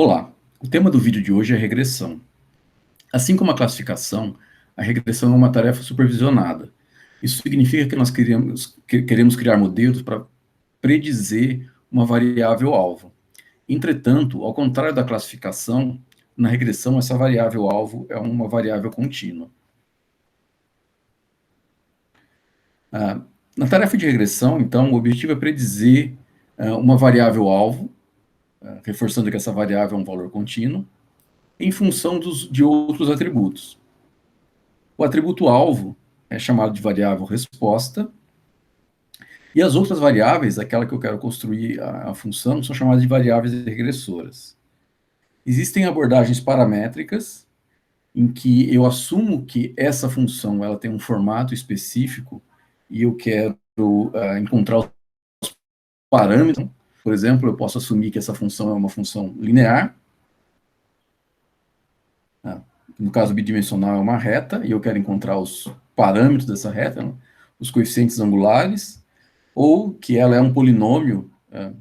Olá, o tema do vídeo de hoje é regressão. Assim como a classificação, a regressão é uma tarefa supervisionada. Isso significa que nós queremos criar modelos para predizer uma variável-alvo. Entretanto, ao contrário da classificação, na regressão essa variável-alvo é uma variável contínua. Na tarefa de regressão, então, o objetivo é predizer uma variável-alvo, reforçando que essa variável é um valor contínuo, em função de outros atributos. O atributo alvo é chamado de variável resposta, e as outras variáveis, aquela que eu quero construir a função, são chamadas de variáveis regressoras. Existem abordagens paramétricas, em que eu assumo que essa função ela tem um formato específico, e eu quero encontrar os parâmetros. Por exemplo, eu posso assumir que essa função é uma função linear, no caso bidimensional é uma reta, e eu quero encontrar os parâmetros dessa reta, né, os coeficientes angulares, ou que ela é um polinômio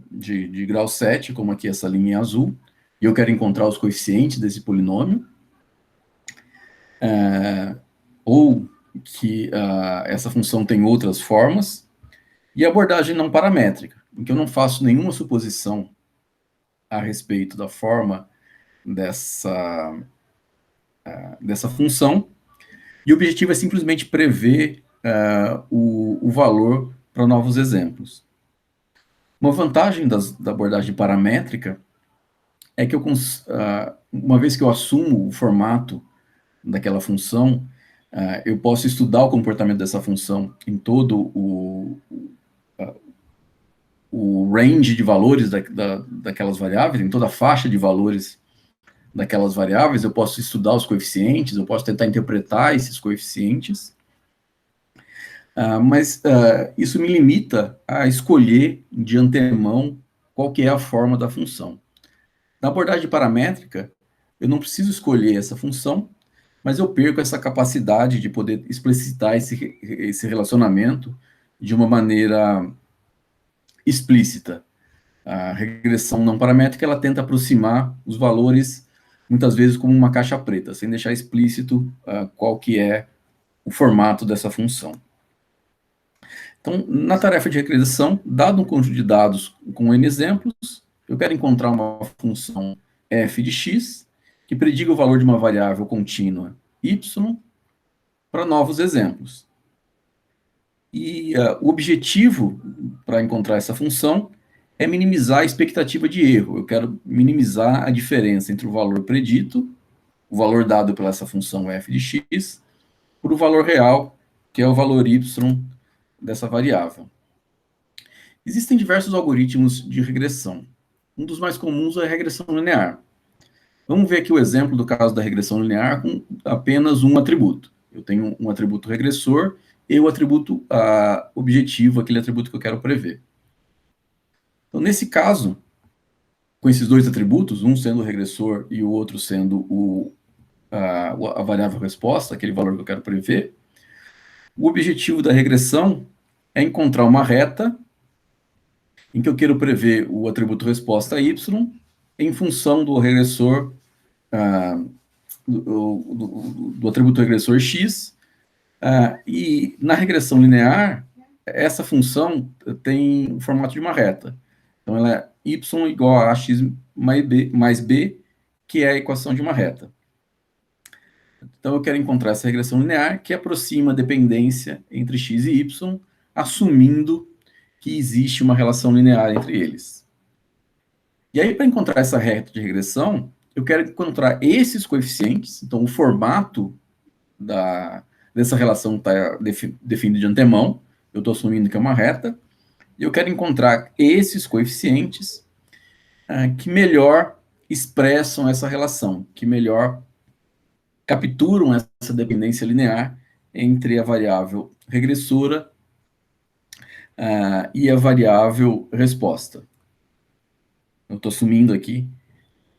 de grau 7, como aqui essa linha em azul, e eu quero encontrar os coeficientes desse polinômio, ou que essa função tem outras formas, e a abordagem não paramétrica, em que eu não faço nenhuma suposição a respeito da forma dessa função, e o objetivo é simplesmente prever o valor para novos exemplos. Uma vantagem da abordagem paramétrica é que uma vez que eu assumo o formato daquela função, eu posso estudar o comportamento dessa função em todo o range de valores daquelas variáveis, em toda a faixa de valores daquelas variáveis, eu posso estudar os coeficientes, eu posso tentar interpretar esses coeficientes, mas isso me limita a escolher de antemão qual que é a forma da função. Na abordagem paramétrica, eu não preciso escolher essa função, mas eu perco essa capacidade de poder explicitar esse relacionamento de uma maneira explícita. A regressão não paramétrica, ela tenta aproximar os valores, muitas vezes como uma caixa preta, sem deixar explícito qual que é o formato dessa função. Então, na tarefa de regressão, dado um conjunto de dados com N exemplos, eu quero encontrar uma função f de x, que prediga o valor de uma variável contínua y para novos exemplos. E o objetivo para encontrar essa função é minimizar a expectativa de erro. Eu quero minimizar a diferença entre o valor predito, o valor dado pela essa função f de x, por o valor real, que é o valor y dessa variável. Existem diversos algoritmos de regressão. Um dos mais comuns é a regressão linear. Vamos ver aqui o exemplo do caso da regressão linear com apenas um atributo. Eu tenho um atributo regressor e o atributo objetivo, aquele atributo que eu quero prever. Então, nesse caso, com esses dois atributos, um sendo o regressor e o outro sendo a variável resposta, aquele valor que eu quero prever, o objetivo da regressão é encontrar uma reta em que eu quero prever o atributo resposta y em função do regressor, do atributo regressor x, e na regressão linear, essa função tem o formato de uma reta. Então, ela é y igual a x mais b, que é a equação de uma reta. Então, eu quero encontrar essa regressão linear que aproxima a dependência entre x e y, assumindo que existe uma relação linear entre eles. E aí, para encontrar essa reta de regressão, eu quero encontrar esses coeficientes, então o formato dessa relação está definido de antemão, eu estou assumindo que é uma reta, e eu quero encontrar esses coeficientes que melhor expressam essa relação, que melhor capturam essa dependência linear entre a variável regressora e a variável resposta. Eu estou assumindo aqui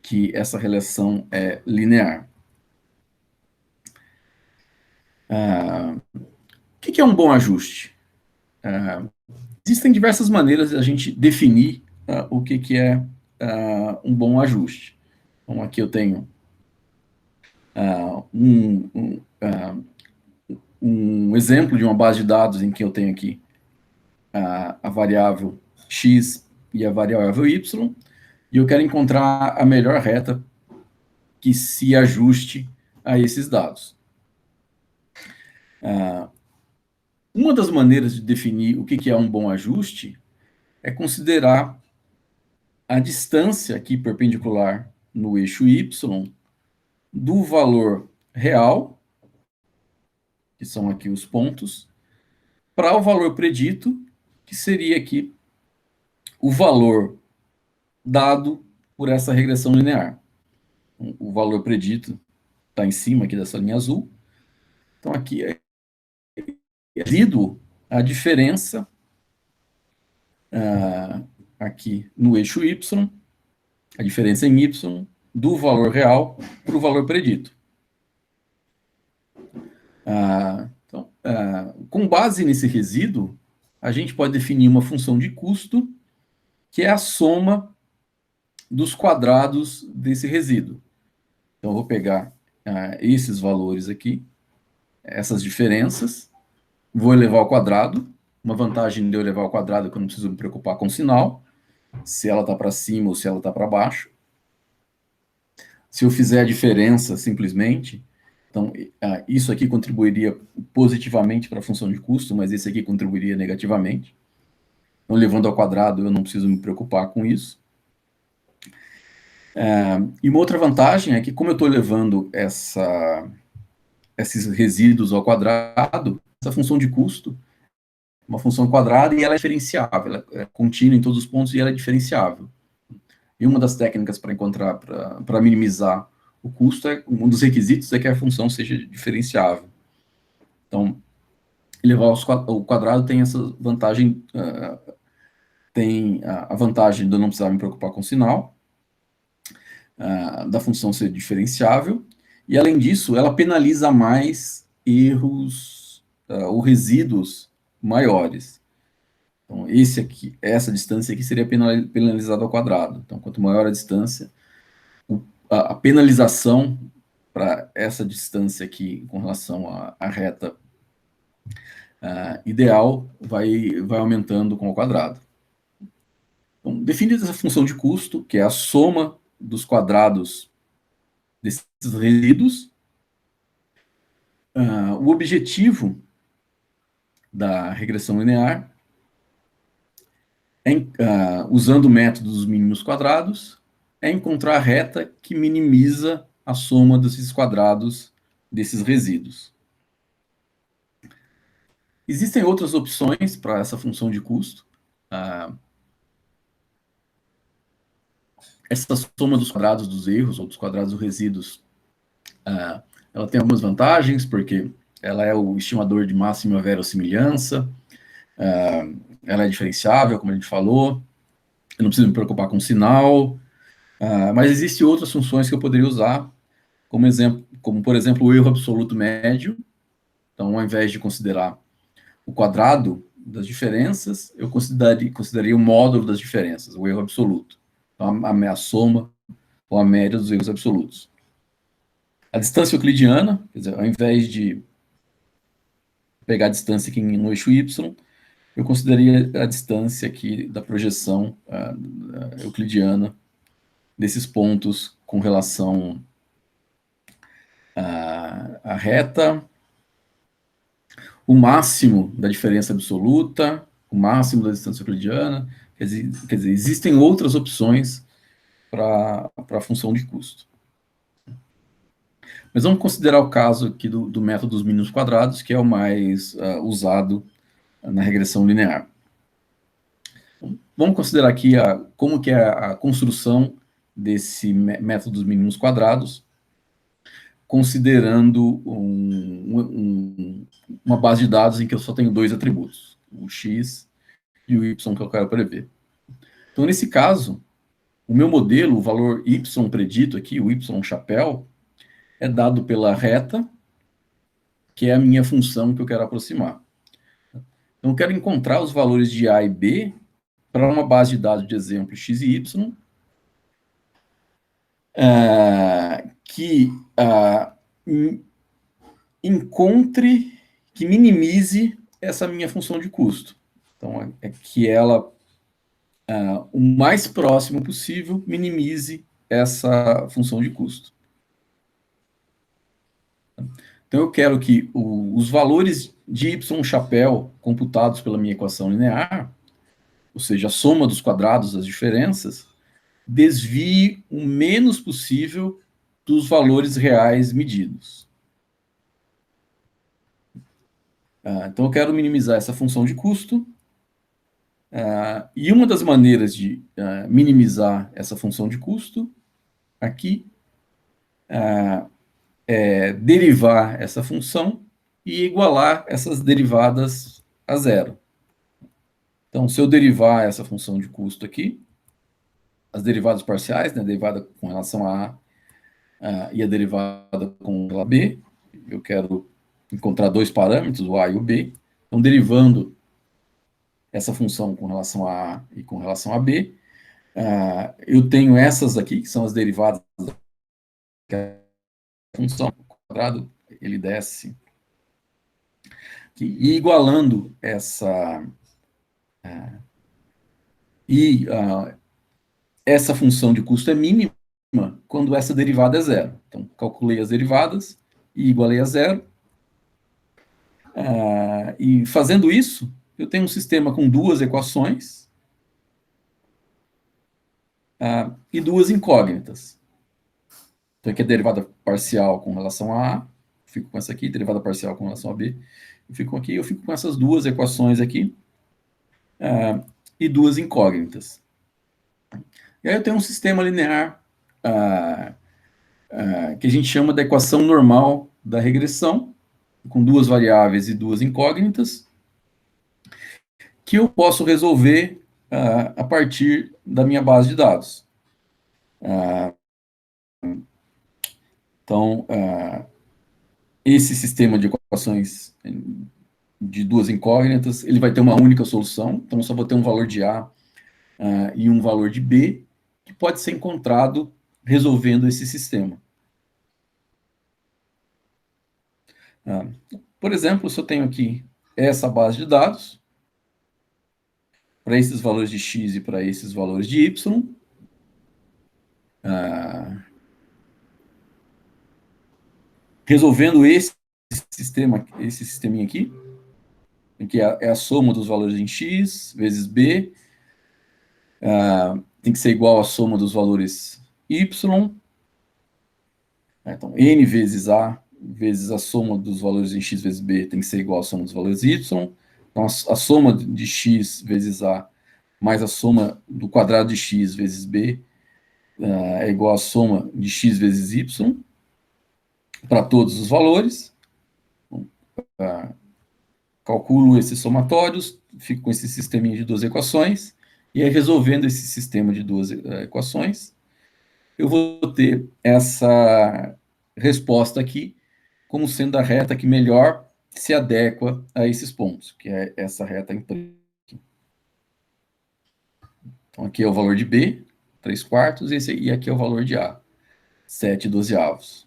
que essa relação é linear. O que é um bom ajuste? Existem diversas maneiras de a gente definir o que é um bom ajuste. Então, aqui eu tenho um exemplo de uma base de dados em que eu tenho aqui a variável x e a variável y, e eu quero encontrar a melhor reta que se ajuste a esses dados. Uma das maneiras de definir o que é um bom ajuste é considerar a distância aqui perpendicular no eixo y do valor real, que são aqui os pontos, para o valor predito, que seria aqui o valor dado por essa regressão linear. O valor predito está em cima aqui dessa linha azul. Então, aqui é devido à diferença aqui no eixo y, a diferença em y, do valor real para o valor predito. Então, com base nesse resíduo, a gente pode definir uma função de custo, que é a soma dos quadrados desse resíduo. Então, eu vou pegar esses valores aqui, essas diferenças, vou elevar ao quadrado. Uma vantagem de eu elevar ao quadrado é que eu não preciso me preocupar com o sinal, se ela está para cima ou se ela está para baixo. Se eu fizer a diferença simplesmente, então isso aqui contribuiria positivamente para a função de custo, mas esse aqui contribuiria negativamente. Então, levando ao quadrado, eu não preciso me preocupar com isso. E uma outra vantagem é que, como eu estou levando esses resíduos ao quadrado, essa função de custo, uma função quadrada, e ela é diferenciável, ela é contínua em todos os pontos e ela é diferenciável. E uma das técnicas para encontrar, para minimizar o custo, um dos requisitos é que a função seja diferenciável. Então, elevar ao quadrado tem essa vantagem, tem a vantagem de eu não precisar me preocupar com o sinal, da função ser diferenciável, e além disso, ela penaliza mais erros ou resíduos maiores. Então, essa distância aqui seria penalizada ao quadrado. Então, quanto maior a distância, a penalização para essa distância aqui com relação à reta ideal vai aumentando com o quadrado. Então, definida essa função de custo, que é a soma dos quadrados desses resíduos, o objetivo da regressão linear usando o método dos mínimos quadrados, é encontrar a reta que minimiza a soma desses quadrados desses resíduos. Existem outras opções para essa função de custo. Essa soma dos quadrados dos erros ou dos quadrados dos resíduos, ela tem algumas vantagens, porque ela é o estimador de máxima verossimilhança, ela é diferenciável, como a gente falou, eu não preciso me preocupar com o sinal, mas existem outras funções que eu poderia usar, como por exemplo, o erro absoluto médio. Então, ao invés de considerar o quadrado das diferenças, eu consideraria o módulo das diferenças, o erro absoluto. Então, a soma ou a média dos erros absolutos. A distância euclidiana, quer dizer, ao invés de pegar a distância aqui no eixo y, eu consideraria a distância aqui da projeção euclidiana desses pontos com relação à reta, o máximo da diferença absoluta, o máximo da distância euclidiana. Quer dizer, existem outras opções para a função de custo. Mas vamos considerar o caso aqui do método dos mínimos quadrados, que é o mais usado na regressão linear. Vamos considerar aqui como que é a construção desse método dos mínimos quadrados, considerando uma base de dados em que eu só tenho dois atributos, o x e o y que eu quero prever. Então, nesse caso, o meu modelo, o valor y predito aqui, o y chapéu, é dado pela reta, que é a minha função que eu quero aproximar. Então, eu quero encontrar os valores de A e B para uma base de dados de exemplo x e y, que encontre, que minimize essa minha função de custo. Então, é que ela, o mais próximo possível, minimize essa função de custo. Então, eu quero que os valores de y chapéu computados pela minha equação linear, ou seja, a soma dos quadrados das diferenças, desvie o menos possível dos valores reais medidos. Então, eu quero minimizar essa função de custo. E uma das maneiras de minimizar essa função de custo aqui é derivar essa função e igualar essas derivadas a zero. Então, se eu derivar essa função de custo aqui, as derivadas parciais, né, a derivada com relação a A e a derivada com a B, eu quero encontrar dois parâmetros, o A e o B. Então, derivando essa função com relação a A e com relação a B, eu tenho essas aqui, que são as derivadas da função, o quadrado, ele desce. E igualando essa... essa função de custo é mínima quando essa derivada é zero. Então, calculei as derivadas e igualei a zero. E fazendo isso, eu tenho um sistema com duas equações e duas incógnitas. Então, aqui é a derivada parcial com relação a A, fico com essa aqui, derivada parcial com relação a B, eu fico com essas duas equações aqui e duas incógnitas. E aí eu tenho um sistema linear que a gente chama da equação normal da regressão, com duas variáveis e duas incógnitas, que eu posso resolver a partir da minha base de dados. Então, esse sistema de equações de duas incógnitas, ele vai ter uma única solução, então eu só vou ter um valor de A e um valor de B, que pode ser encontrado resolvendo esse sistema. Por exemplo, se eu tenho aqui essa base de dados, para esses valores de x e para esses valores de y, resolvendo esse sisteminha aqui, que é a soma dos valores em x vezes b, tem que ser igual à soma dos valores y, então n vezes a vezes a soma dos valores em x vezes b tem que ser igual à soma dos valores y, então a soma de x vezes a mais a soma do quadrado de x vezes b é igual à soma de x vezes y, para todos os valores. Calculo esses somatórios, fico com esse sisteminha de duas equações, e aí resolvendo esse sistema de duas equações, eu vou ter essa resposta aqui como sendo a reta que melhor se adequa a esses pontos, que é essa reta em preto. Então, aqui é o valor de B, 3/4, e aqui é o valor de A, 7/12.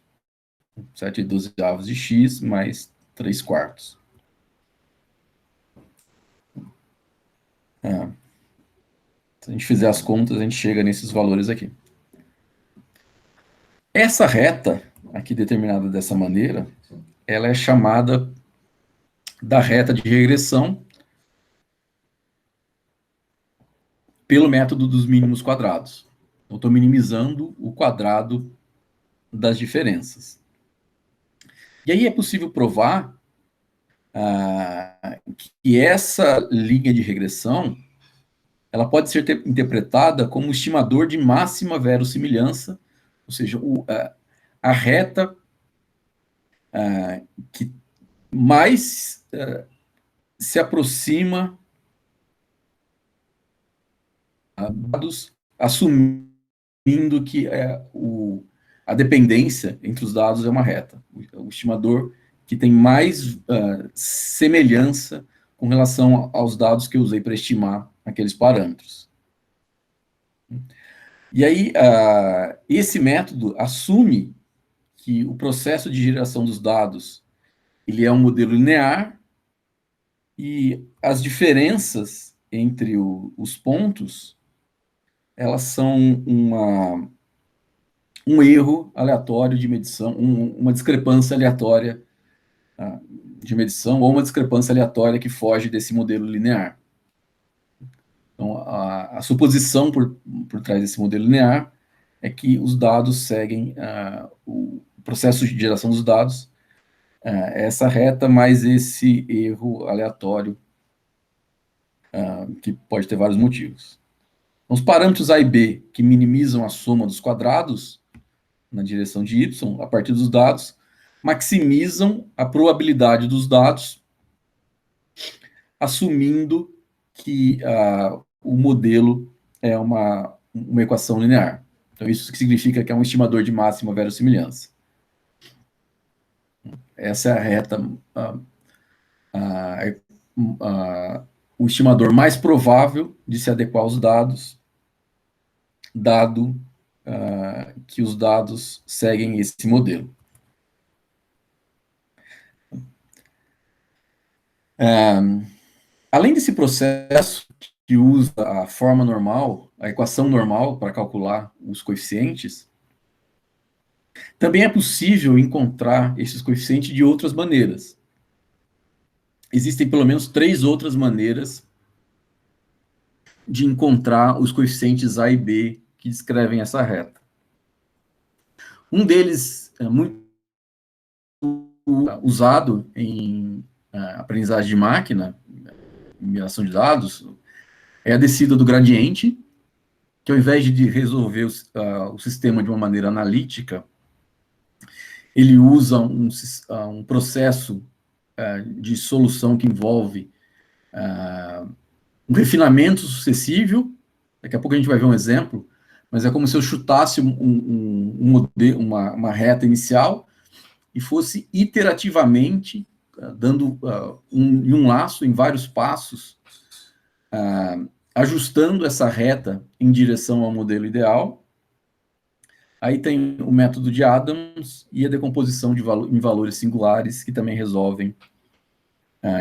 7/12 de x mais 3/4. Se a gente fizer as contas, a gente chega nesses valores aqui. Essa reta, aqui determinada dessa maneira, ela é chamada da reta de regressão pelo método dos mínimos quadrados. Eu estou minimizando o quadrado das diferenças. E aí é possível provar que essa linha de regressão ela pode ser interpretada como estimador de máxima verossimilhança, ou seja, a reta que mais se aproxima a dados, assumindo que a dependência entre os dados é uma reta. O estimador que tem mais semelhança com relação aos dados que eu usei para estimar aqueles parâmetros. E aí, esse método assume que o processo de geração dos dados ele é um modelo linear e as diferenças entre os pontos elas são um erro aleatório de medição, uma discrepância aleatória de medição ou uma discrepância aleatória que foge desse modelo linear. Então, a suposição por trás desse modelo linear é que os dados seguem o processo de geração dos dados, essa reta mais esse erro aleatório, que pode ter vários motivos. Então, os parâmetros A e B, que minimizam a soma dos quadrados na direção de y, a partir dos dados, maximizam a probabilidade dos dados, assumindo que o modelo é uma equação linear. Então, isso significa que é um estimador de máxima verossimilhança. Essa é a reta, o estimador mais provável de se adequar aos dados, dado que os dados seguem esse modelo. Além desse processo que usa a forma normal, a equação normal para calcular os coeficientes, também é possível encontrar esses coeficientes de outras maneiras. Existem pelo menos 3 outras maneiras de encontrar os coeficientes A e B que descrevem essa reta. Um deles é muito usado em aprendizagem de máquina, em mineração de dados, é a descida do gradiente, que ao invés de resolver o sistema de uma maneira analítica, ele usa um processo de solução que envolve um refinamento sucessivo. Daqui a pouco a gente vai ver um exemplo, mas é como se eu chutasse uma reta inicial e fosse iterativamente dando um laço em vários passos, ajustando essa reta em direção ao modelo ideal. Aí tem o método de Adams e a decomposição em valores singulares, que também resolvem,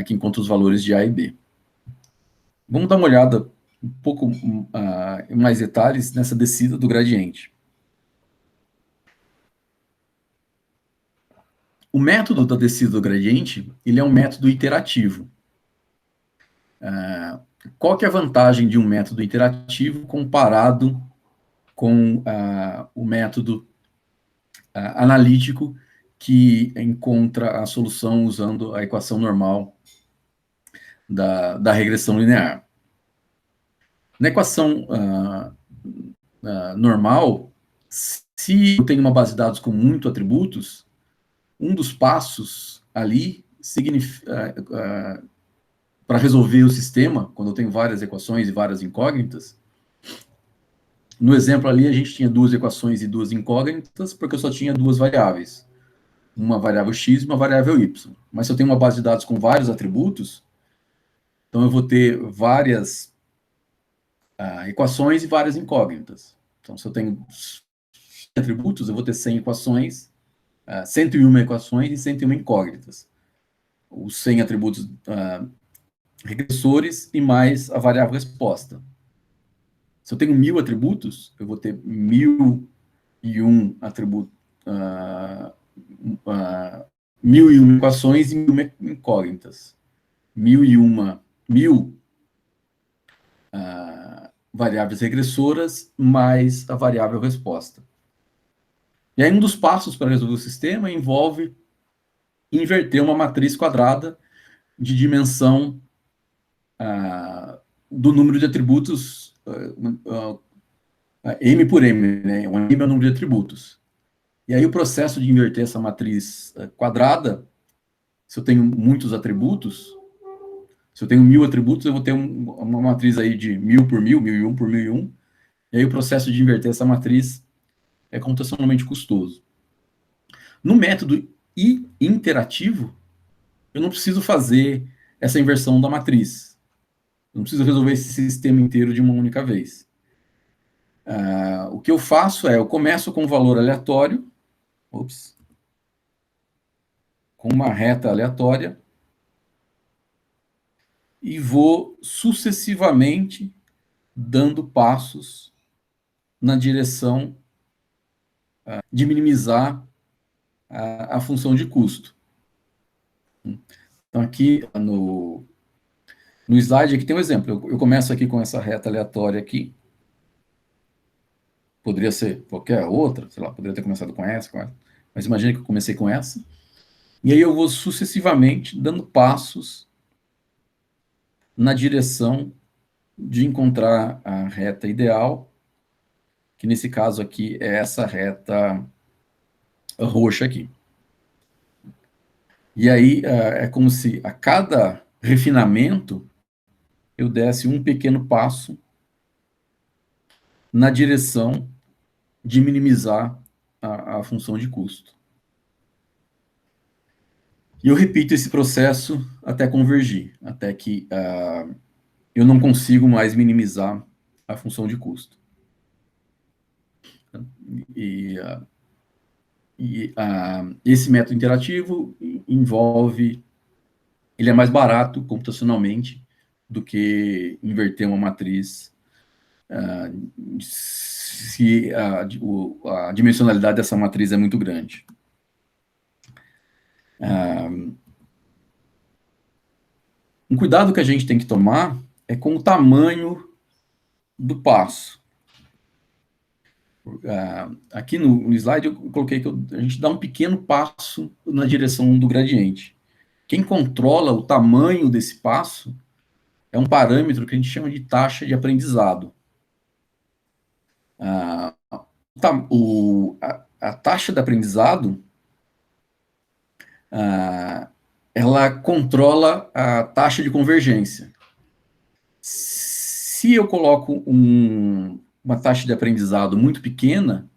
que encontram os valores de A e B. Vamos dar uma olhada um pouco em mais detalhes nessa descida do gradiente. O método da descida do gradiente, ele é um método iterativo. Qual que é a vantagem de um método iterativo comparado com o método analítico que encontra a solução usando a equação normal da regressão linear? Na equação normal, se eu tenho uma base de dados com muitos atributos, um dos passos ali para resolver o sistema, quando eu tenho várias equações e várias incógnitas, no exemplo ali a gente tinha 2 equações e 2 incógnitas, porque eu só tinha 2 variáveis, uma variável x e uma variável y. Mas se eu tenho uma base de dados com vários atributos, então eu vou ter várias equações e várias incógnitas. Então, se eu tenho 100 atributos, eu vou ter 100 equações, 101 equações e 101 incógnitas. Os 100 atributos regressores e mais a variável resposta. Se eu tenho 1000 atributos, eu vou ter 1001 atributos, 1001 equações e 1000 incógnitas. 1000 variáveis regressoras mais a variável resposta. E aí um dos passos para resolver o sistema envolve inverter uma matriz quadrada de dimensão do número de atributos m por m, né? O m é o número de atributos. E aí o processo de inverter essa matriz quadrada, se eu tenho muitos atributos, se eu tenho 1000 atributos, eu vou ter uma matriz aí de 1000 por 1000, 1001 por 1001, e aí o processo de inverter essa matriz é computacionalmente custoso. No método interativo, eu não preciso fazer essa inversão da matriz. Eu não preciso resolver esse sistema inteiro de uma única vez. O que eu faço é, eu começo com um valor aleatório, com uma reta aleatória, e vou sucessivamente dando passos na direção de minimizar a função de custo. Então, aqui no slide, aqui tem um exemplo. Eu começo aqui com essa reta aleatória aqui. Poderia ser qualquer outra, sei lá, poderia ter começado com essa. Mas imagine que eu comecei com essa. E aí eu vou sucessivamente dando passos na direção de encontrar a reta ideal, que nesse caso aqui é essa reta roxa aqui. E aí é como se a cada refinamento eu desse um pequeno passo na direção de minimizar a função de custo. E eu repito esse processo até convergir, até que eu não consigo mais minimizar a função de custo. E esse método interativo envolve, ele é mais barato computacionalmente do que inverter uma matriz se a dimensionalidade dessa matriz é muito grande. Um cuidado que a gente tem que tomar é com o tamanho do passo. Aqui no slide eu coloquei que a gente dá um pequeno passo na direção do gradiente. Quem controla o tamanho desse passo é um parâmetro que a gente chama de taxa de aprendizado. A taxa de aprendizado ela controla a taxa de convergência. Se eu coloco uma taxa de aprendizado muito pequena,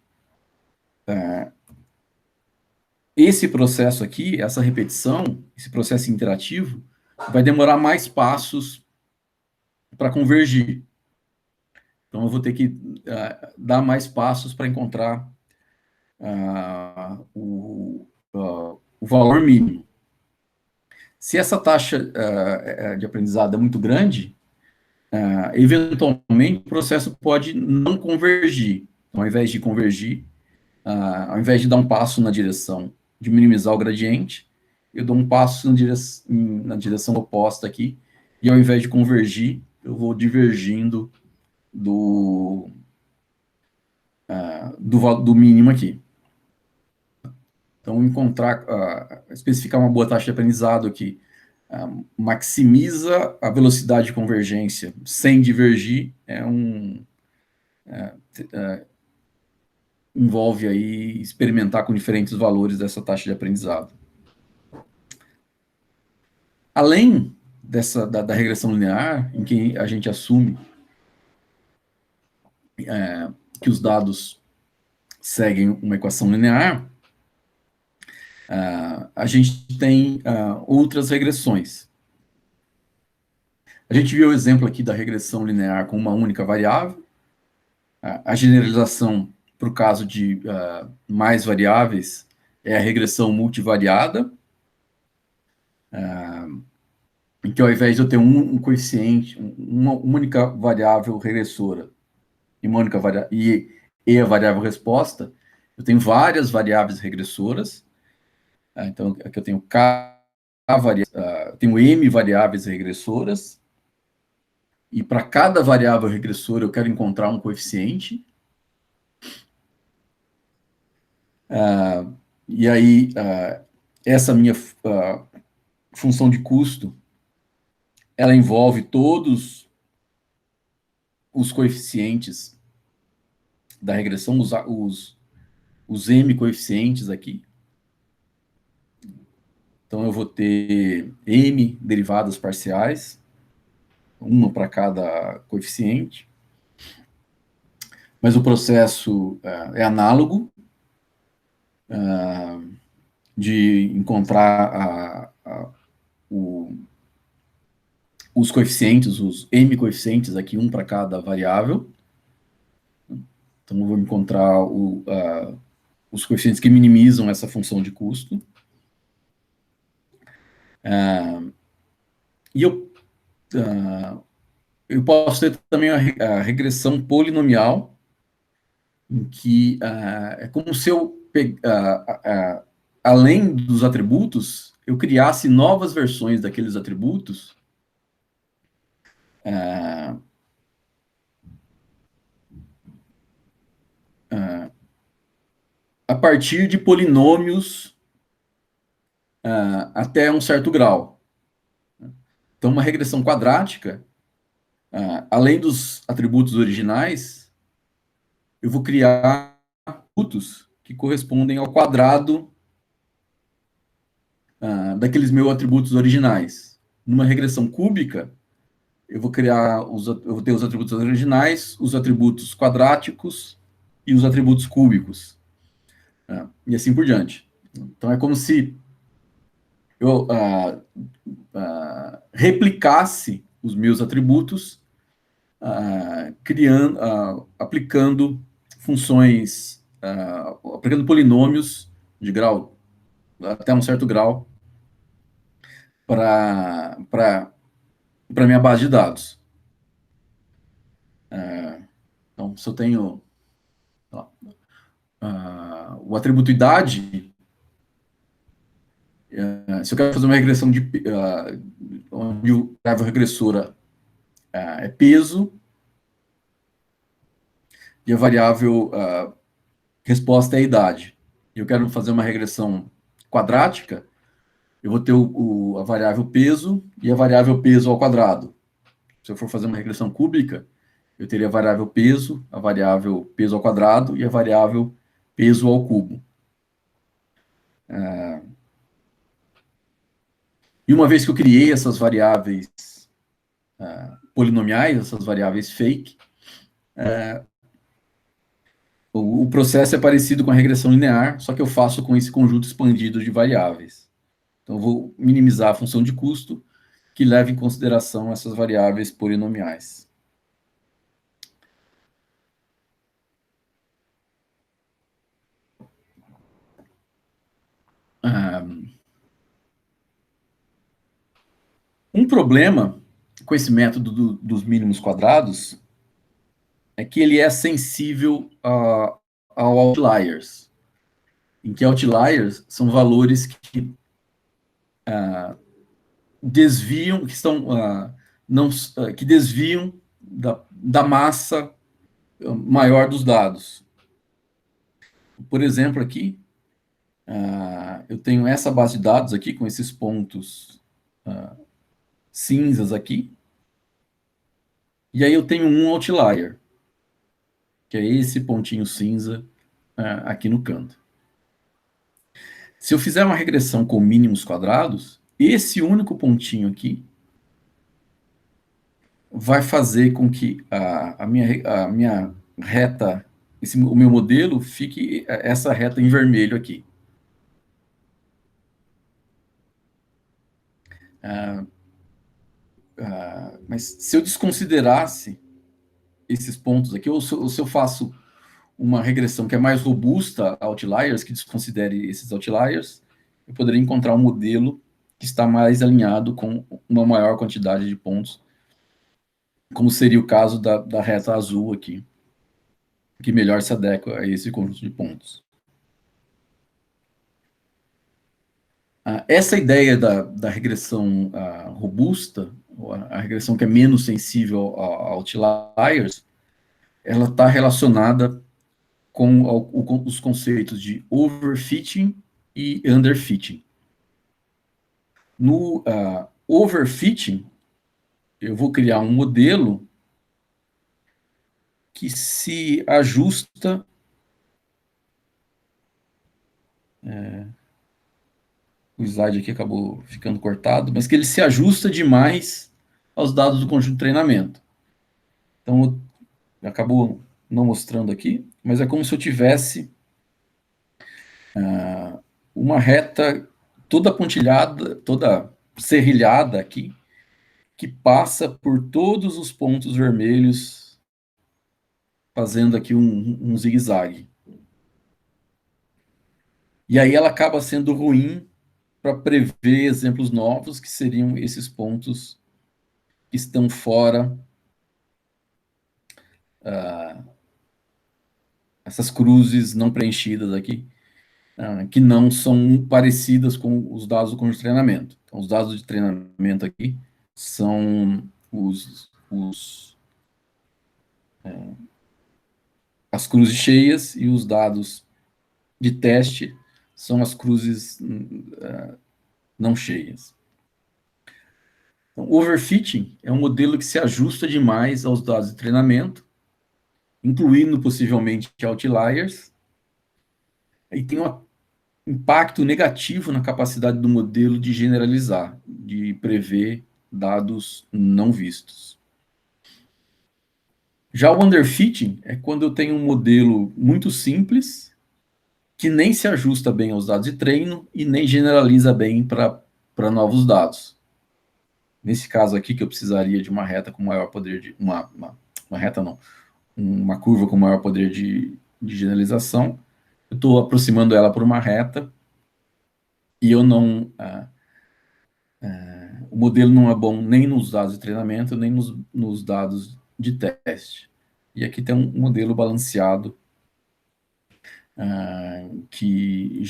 esse processo aqui, essa repetição, esse processo interativo, vai demorar mais passos para convergir. Então, eu vou ter que dar mais passos para encontrar o valor mínimo. Se essa taxa de aprendizado é muito grande, eventualmente o processo pode não convergir. Então, ao invés de convergir, ao invés de dar um passo na direção de minimizar o gradiente, eu dou um passo na direção oposta aqui, e ao invés de convergir, eu vou divergindo do mínimo aqui. Então, especificar uma boa taxa de aprendizado que maximiza a velocidade de convergência sem divergir envolve aí experimentar com diferentes valores dessa taxa de aprendizado. Além da regressão linear, em que a gente assume que os dados seguem uma equação linear, a gente tem outras regressões. A gente viu o exemplo aqui da regressão linear com uma única variável, a generalização para o caso de mais variáveis é a regressão multivariada, em que ao invés de eu ter um coeficiente, uma única variável regressora e a variável resposta, eu tenho várias variáveis regressoras. Então, aqui eu tenho eu tenho M variáveis regressoras, e para cada variável regressora eu quero encontrar um coeficiente. E aí, essa minha função de custo, ela envolve todos os coeficientes da regressão, os M coeficientes aqui. Então, eu vou ter M derivadas parciais, uma para cada coeficiente. Mas o processo é análogo, de encontrar os coeficientes, os M coeficientes aqui, um para cada variável. Então, eu vou encontrar os coeficientes que minimizam essa função de custo. E eu posso ter também a regressão polinomial, em que é como se eu, além dos atributos, eu criasse novas versões daqueles atributos a partir de polinômios até um certo grau. Então, uma regressão quadrática, além dos atributos originais, eu vou criar atributos que correspondem ao quadrado daqueles meus atributos originais. Numa regressão cúbica, eu vou ter os atributos originais, os atributos quadráticos e os atributos cúbicos, e assim por diante. Então, é como se eu replicasse os meus atributos, aplicando funções, aplicando polinômios de grau até um certo grau para minha base de dados. Então, se eu tenho o atributo idade, se eu quero fazer uma regressão onde a variável regressora é peso e a variável resposta é idade, e eu quero fazer uma regressão quadrática, eu vou ter a variável peso e a variável peso ao quadrado. Se eu for fazer uma regressão cúbica, eu teria a variável peso ao quadrado e a variável peso ao cubo. E uma vez que eu criei essas variáveis polinomiais, essas variáveis fake, o processo é parecido com a regressão linear, só que eu faço com esse conjunto expandido de variáveis. Então, eu vou minimizar a função de custo, que leva em consideração essas variáveis polinomiais. Um problema com esse método dos mínimos quadrados é que ele é sensível ao outliers, em que outliers são valores que desviam, que estão não, que desviam da massa maior dos dados. Por exemplo, aqui eu tenho essa base de dados aqui com esses pontos cinzas aqui, e aí eu tenho um outlier, que é esse pontinho cinza aqui no canto. Se eu fizer uma regressão com mínimos quadrados, esse único pontinho aqui vai fazer com que a minha reta, o meu modelo, fique essa reta em vermelho aqui. Mas se eu desconsiderasse esses pontos aqui, ou se eu faço uma regressão que é mais robusta a outliers, que desconsidere esses outliers, eu poderia encontrar um modelo que está mais alinhado com uma maior quantidade de pontos, como seria o caso da reta azul aqui, que melhor se adequa a esse conjunto de pontos. Essa ideia da regressão robusta, a regressão que é menos sensível a outliers, ela está relacionada com os conceitos de overfitting e underfitting. No overfitting, eu vou criar um modelo que se ajusta. O slide aqui acabou ficando cortado, mas que ele se ajusta demais aos dados do conjunto de treinamento. Então, acabou não mostrando aqui, mas é como se eu tivesse uma reta toda pontilhada, toda serrilhada aqui, que passa por todos os pontos vermelhos fazendo aqui um zigue-zague. E aí ela acaba sendo ruim para prever exemplos novos, que seriam esses pontos que estão fora, essas cruzes não preenchidas aqui, que não são parecidas com os dados do conjunto de treinamento. Então, os dados de treinamento aqui são as cruzes cheias, e os dados de teste são as cruzes não cheias. Então, o overfitting é um modelo que se ajusta demais aos dados de treinamento, incluindo possivelmente outliers, e tem um impacto negativo na capacidade do modelo de generalizar, de prever dados não vistos. Já o underfitting é quando eu tenho um modelo muito simples, que nem se ajusta bem aos dados de treino e nem generaliza bem para novos dados. Nesse caso aqui, que eu precisaria de uma reta com maior poder de... Uma reta não, uma curva com maior poder de generalização, eu estou aproximando ela por uma reta, e eu não... o modelo não é bom nem nos dados de treinamento, nem nos dados de teste. E aqui tem um modelo balanceado, que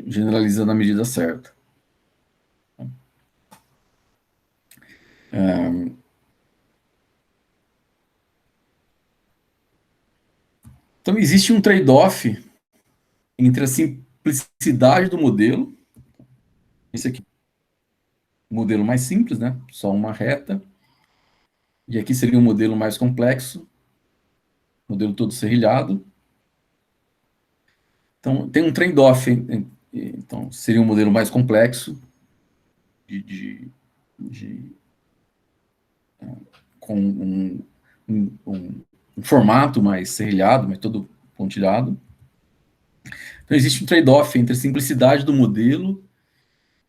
generaliza na medida certa. Então, existe um trade-off entre a simplicidade do modelo, esse aqui, o modelo mais simples, né? Só uma reta, e aqui seria um modelo mais complexo, modelo todo serrilhado. Então, tem um trade-off, então, seria um modelo mais complexo, com um formato mais serrilhado, mas todo pontilhado. Então, existe um trade-off entre a simplicidade do modelo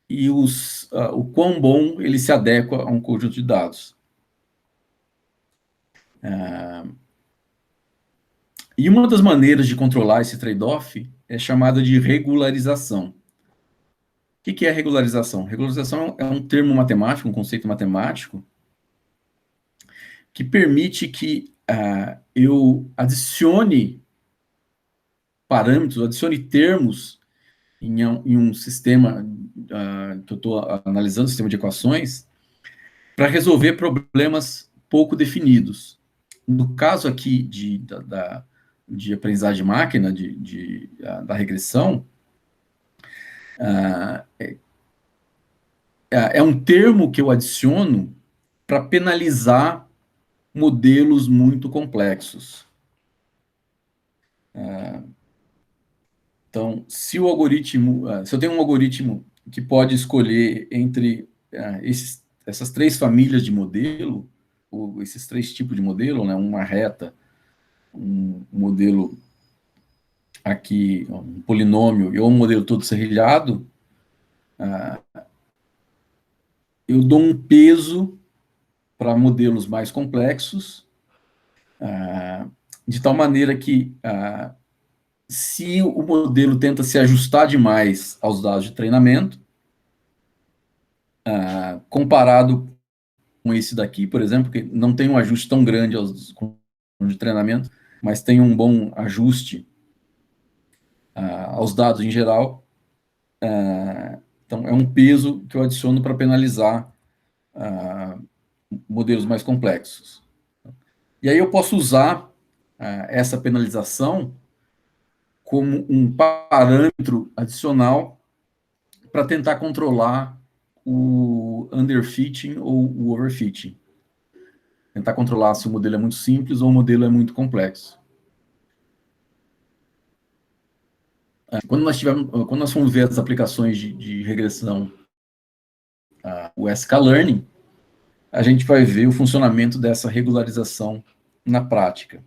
e o quão bom ele se adequa a um conjunto de dados. E uma das maneiras de controlar esse trade-off é chamada de regularização. O que é regularização? Regularização é um termo matemático, um conceito matemático, que permite que eu adicione parâmetros, adicione termos em um sistema que eu estou analisando, sistema de equações, para resolver problemas pouco definidos. No caso aqui de aprendizagem de máquina, da regressão, é um termo que eu adiciono para penalizar modelos muito complexos. Então, se eu tenho um algoritmo que pode escolher entre essas três famílias de modelo, ou esses três tipos de modelo, né, uma reta, um modelo aqui, um polinômio, e um modelo todo serrilhado, eu dou um peso para modelos mais complexos, de tal maneira que, se o modelo tenta se ajustar demais aos dados de treinamento, comparado com esse daqui, por exemplo, que não tem um ajuste tão grande aos de treinamento, mas tem um bom ajuste aos dados em geral. Então, é um peso que eu adiciono para penalizar modelos mais complexos. E aí eu posso usar essa penalização como um parâmetro adicional para tentar controlar o underfitting ou o overfitting. Tentar controlar se o modelo é muito simples ou o modelo é muito complexo. Quando nós fomos ver as aplicações de regressão, o sklearning, a gente vai ver o funcionamento dessa regularização na prática.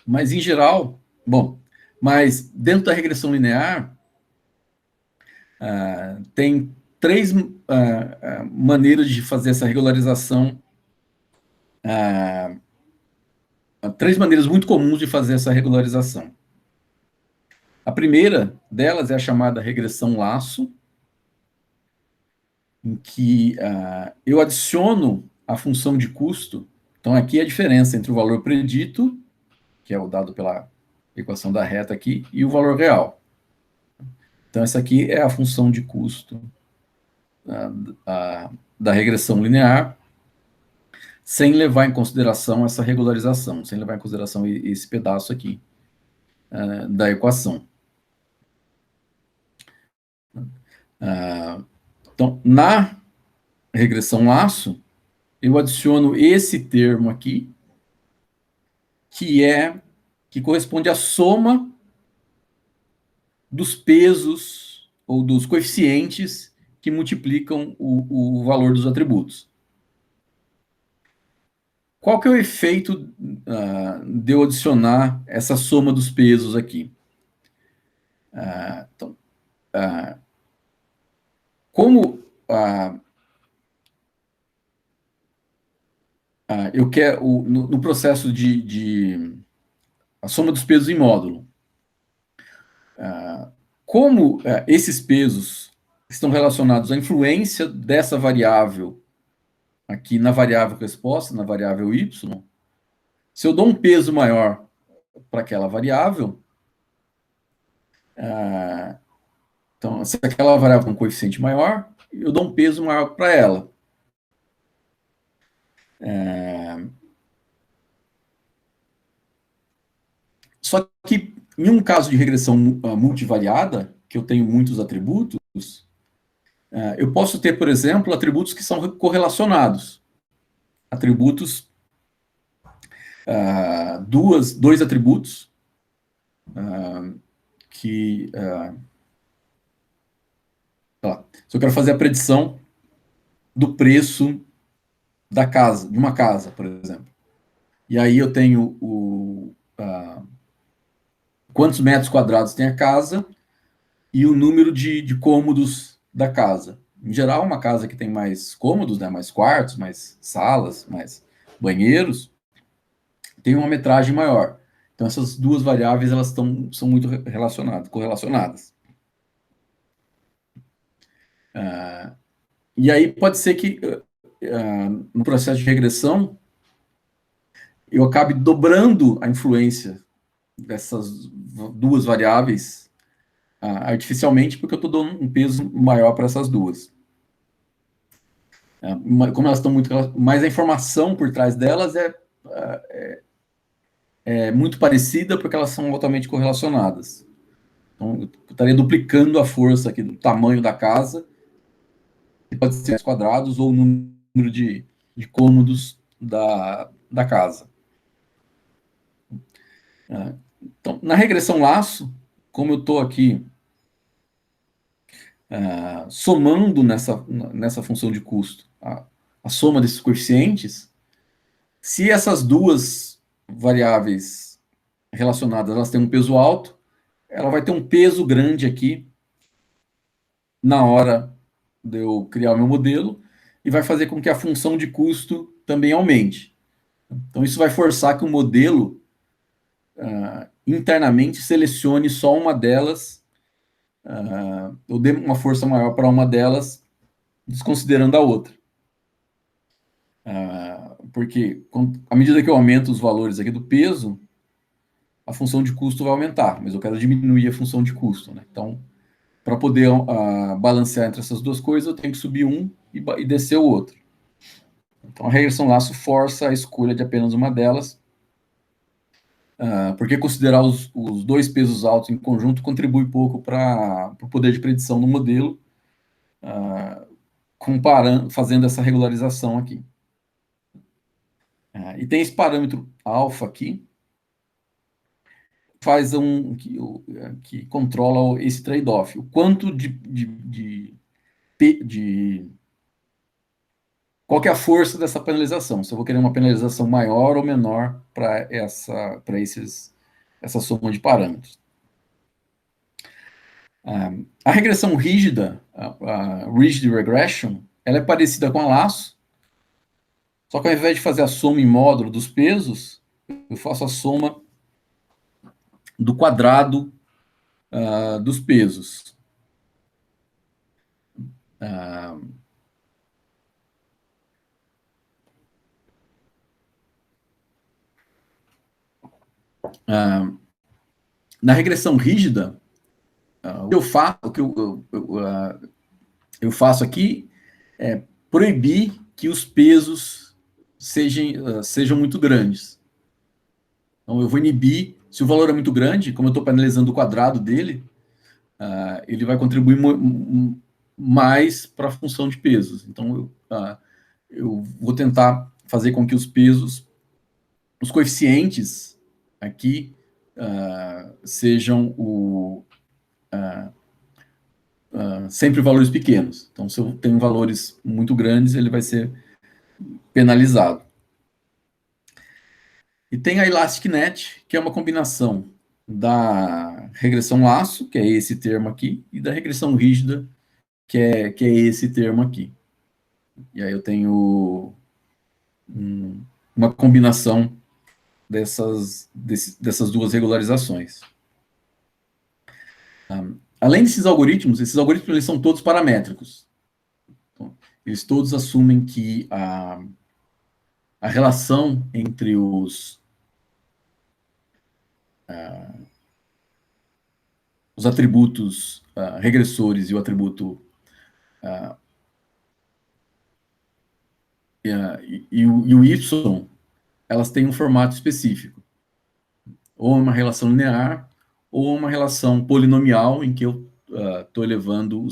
Mas, em geral, mas dentro da regressão linear, tem três maneiras de fazer essa regularização três maneiras muito comuns de fazer essa regularização. A primeira delas é a chamada regressão laço, em que eu adiciono a função de custo. Então, aqui é a diferença entre o valor predito, que é o dado pela equação da reta aqui, e o valor real. Então, essa aqui é a função de custo da regressão linear, sem levar em consideração essa regularização, sem levar em consideração esse pedaço aqui da equação. Então, na regressão laço, eu adiciono esse termo aqui, que corresponde à soma dos pesos ou dos coeficientes que multiplicam o valor dos atributos. Qual que é o efeito de eu adicionar essa soma dos pesos aqui? Então, como eu quero, no processo de a soma dos pesos em módulo, como esses pesos estão relacionados à influência dessa variável aqui na variável resposta, na variável y, se eu dou um peso maior para aquela variável, então, se aquela variável tem um coeficiente maior, eu dou um peso maior para ela. Só que, em um caso de regressão multivariada, que eu tenho muitos atributos, eu posso ter, por exemplo, atributos que são correlacionados. Atributos, dois atributos que... se eu quero fazer a predição do preço da casa, de uma casa, por exemplo. E aí eu tenho quantos metros quadrados tem a casa e o número de cômodos da casa. Em geral, uma casa que tem mais cômodos, né, mais quartos, mais salas, mais banheiros, tem uma metragem maior. Então, essas duas variáveis elas são muito correlacionadas. E aí pode ser que, no processo de regressão, eu acabe dobrando a influência dessas duas variáveis artificialmente, porque eu estou dando um peso maior para essas duas. Como elas estão muito... Mas a informação por trás delas é muito parecida, porque elas são altamente correlacionadas. Então, eu estaria duplicando a força aqui do tamanho da casa, que pode ser quadrados, ou o número de cômodos da casa. Então, na regressão laço, como eu estou aqui somando nessa função de custo a soma desses coeficientes, se essas duas variáveis relacionadas elas têm um peso alto, ela vai ter um peso grande aqui na hora de eu criar o meu modelo e vai fazer com que a função de custo também aumente. Então, isso vai forçar que o modelo internamente selecione só uma delas, eu dê uma força maior para uma delas, desconsiderando a outra. Porque à medida que eu aumento os valores aqui do peso, a função de custo vai aumentar, mas eu quero diminuir a função de custo, né? Então, para poder balancear entre essas duas coisas, eu tenho que subir um e descer o outro. Então, a regressão laço força a escolha de apenas uma delas, porque considerar os dois pesos altos em conjunto contribui pouco para o poder de predição do modelo, fazendo essa regularização aqui. E tem esse parâmetro alfa aqui, que controla esse trade-off, o quanto qual que é a força dessa penalização, se eu vou querer uma penalização maior ou menor para essa soma de parâmetros. A regressão rígida, a rigid regression, ela é parecida com a laço, só que ao invés de fazer a soma em módulo dos pesos, eu faço a soma do quadrado dos pesos. Ah, ah, Na regressão rígida, o que eu faço, eu faço aqui é proibir que os pesos sejam muito grandes. Então, eu vou inibir, se o valor é muito grande, como eu estou penalizando o quadrado dele, ele vai contribuir mais para a função de pesos. Então, eu vou tentar fazer com que os pesos, os coeficientes aqui, sejam sempre valores pequenos. Então, se eu tenho valores muito grandes, ele vai ser penalizado. E tem a Elastic Net, que é uma combinação da regressão laço, que é esse termo aqui, e da regressão rígida, que é esse termo aqui. E aí eu tenho uma combinação dessas duas regularizações. Além desses algoritmos, esses algoritmos eles são todos paramétricos. Então, eles todos assumem que a relação entre os atributos regressores e o atributo e o y, elas têm um formato específico. Ou uma relação linear, ou uma relação polinomial, em que eu estou elevando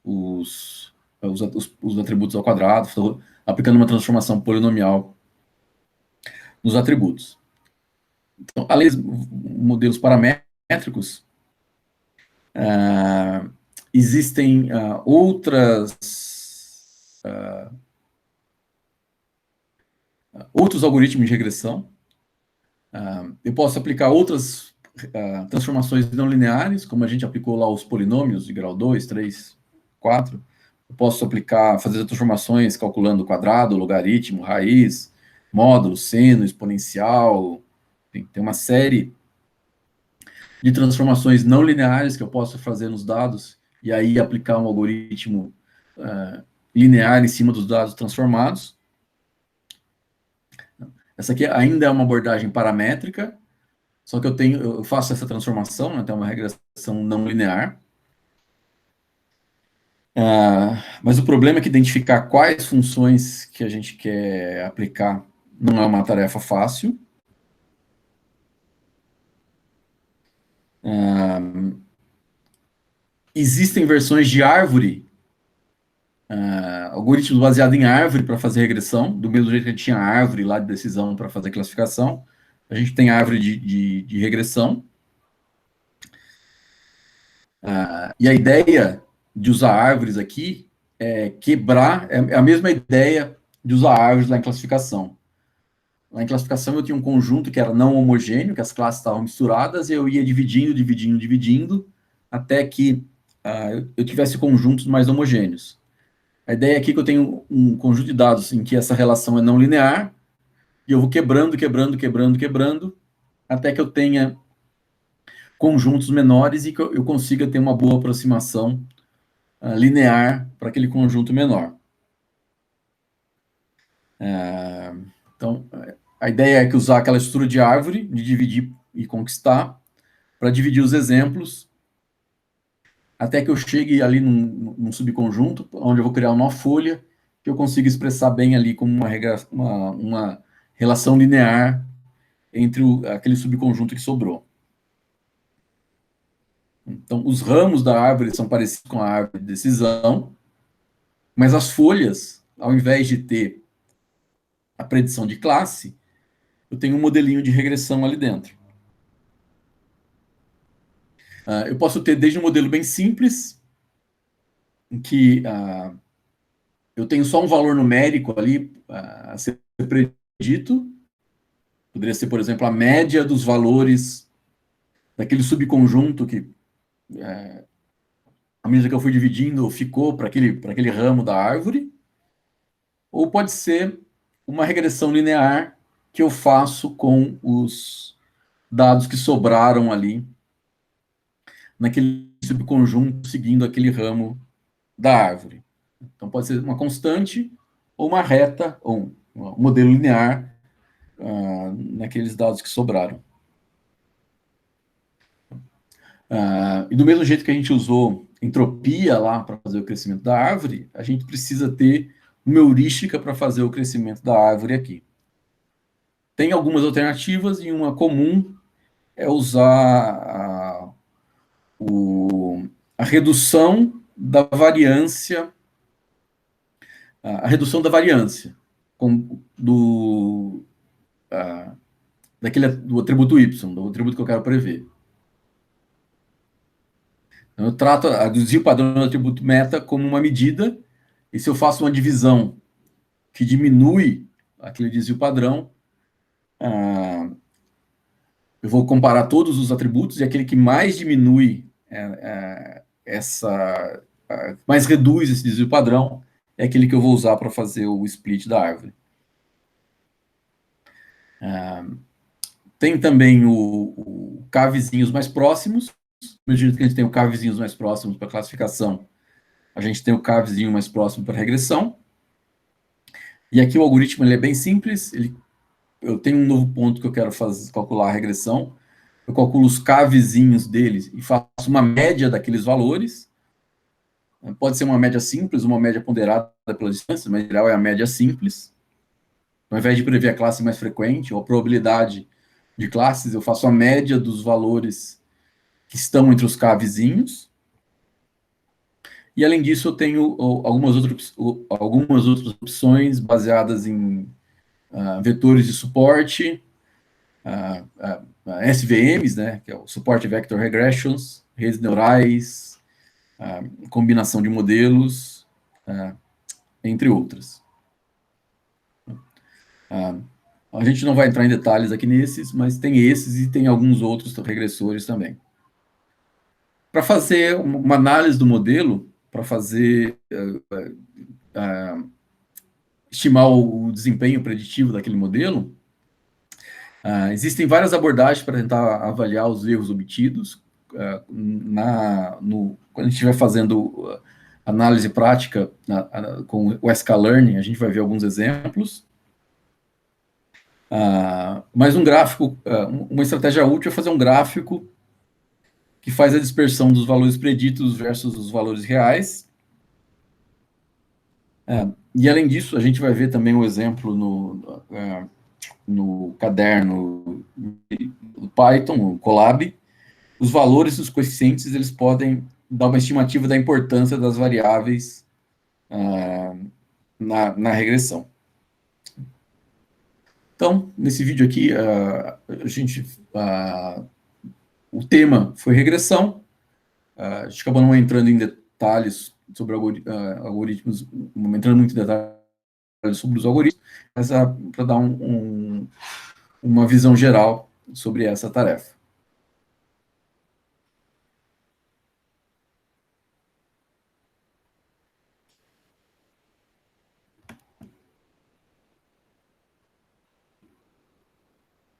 os atributos ao quadrado, estou aplicando uma transformação polinomial nos atributos. Então, além dos modelos paramétricos, existem outros algoritmos de regressão. Eu posso aplicar outras transformações não lineares, como a gente aplicou lá os polinômios de grau 2, 3, 4. Eu posso fazer transformações calculando quadrado, logaritmo, raiz, módulo, seno, exponencial. Tem uma série de transformações não lineares que eu posso fazer nos dados e aí aplicar um algoritmo linear em cima dos dados transformados. Essa aqui ainda é uma abordagem paramétrica, só que eu faço essa transformação, né, tem uma regressão não linear. Mas o problema é que identificar quais funções que a gente quer aplicar não é uma tarefa fácil. Existem versões de árvore, algoritmos baseados em árvore para fazer regressão, do mesmo jeito que a gente tinha árvore lá de decisão para fazer classificação. A gente tem árvore de regressão. E a ideia de usar árvores aqui é quebrar, é a mesma ideia de usar árvores lá em classificação. Lá em classificação eu tinha um conjunto que era não homogêneo, que as classes estavam misturadas, e eu ia dividindo, até que eu tivesse conjuntos mais homogêneos. A ideia aqui é que eu tenho um conjunto de dados em que essa relação é não linear, e eu vou quebrando, até que eu tenha conjuntos menores e que eu consiga ter uma boa aproximação linear para aquele conjunto menor. Então, a ideia é que usar aquela estrutura de árvore, de dividir e conquistar, para dividir os exemplos, até que eu chegue ali num subconjunto, onde eu vou criar uma folha, que eu consiga expressar bem ali como uma relação linear entre aquele subconjunto que sobrou. Então, os ramos da árvore são parecidos com a árvore de decisão, mas as folhas, ao invés de ter a predição de classe, eu tenho um modelinho de regressão ali dentro. Eu posso ter desde um modelo bem simples, em que eu tenho só um valor numérico ali a ser predito. Poderia ser, por exemplo, a média dos valores daquele subconjunto que, à medida que eu fui dividindo, ficou para aquele ramo da árvore. Ou pode ser uma regressão linear que eu faço com os dados que sobraram ali naquele subconjunto seguindo aquele ramo da árvore. Então, pode ser uma constante ou uma reta, ou um modelo linear naqueles dados que sobraram. E do mesmo jeito que a gente usou entropia lá para fazer o crescimento da árvore, a gente precisa ter uma heurística para fazer o crescimento da árvore aqui. Tem algumas alternativas e uma comum é usar a redução da variância, do do atributo y, do atributo que eu quero prever. Então, eu trato o desvio padrão do atributo meta como uma medida, e se eu faço uma divisão que diminui aquele desvio padrão, eu vou comparar todos os atributos, e aquele que mais diminui mais reduz esse desvio padrão, é aquele que eu vou usar para fazer o split da árvore. Tem também o K vizinhos mais próximos. No jeito que a gente tem o K vizinhos mais próximos para classificação, a gente tem o K vizinho mais próximo para regressão. E aqui o algoritmo ele é bem simples. Eu tenho um novo ponto que eu quero calcular a regressão. Eu calculo os K vizinhos deles e faço uma média daqueles valores. Pode ser uma média simples, uma média ponderada pela distância, mas em geral é a média simples. Ao invés de prever a classe mais frequente ou a probabilidade de classes, eu faço a média dos valores que estão entre os K vizinhos. E, além disso, eu tenho algumas outras opções baseadas em vetores de suporte, SVMs, né, que é o Support Vector Regressions, redes neurais, combinação de modelos, entre outras. A gente não vai entrar em detalhes aqui nesses, mas tem esses e tem alguns outros regressores também. Para fazer uma análise do modelo, para fazer estimar o desempenho preditivo daquele modelo, existem várias abordagens para tentar avaliar os erros obtidos. Quando a gente estiver fazendo análise prática com o sklearn, a gente vai ver alguns exemplos. Mas um gráfico, uma estratégia útil é fazer um gráfico que faz a dispersão dos valores preditos versus os valores reais. E, além disso, a gente vai ver também um exemplo no caderno do Python, o Colab. Os valores dos coeficientes, eles podem dar uma estimativa da importância das variáveis na regressão. Então, nesse vídeo aqui, o tema foi regressão. A gente acabou não entrando em detalhes sobre algoritmos, não entrando muito em detalhes sobre os algoritmos, mas para dar uma visão geral sobre essa tarefa.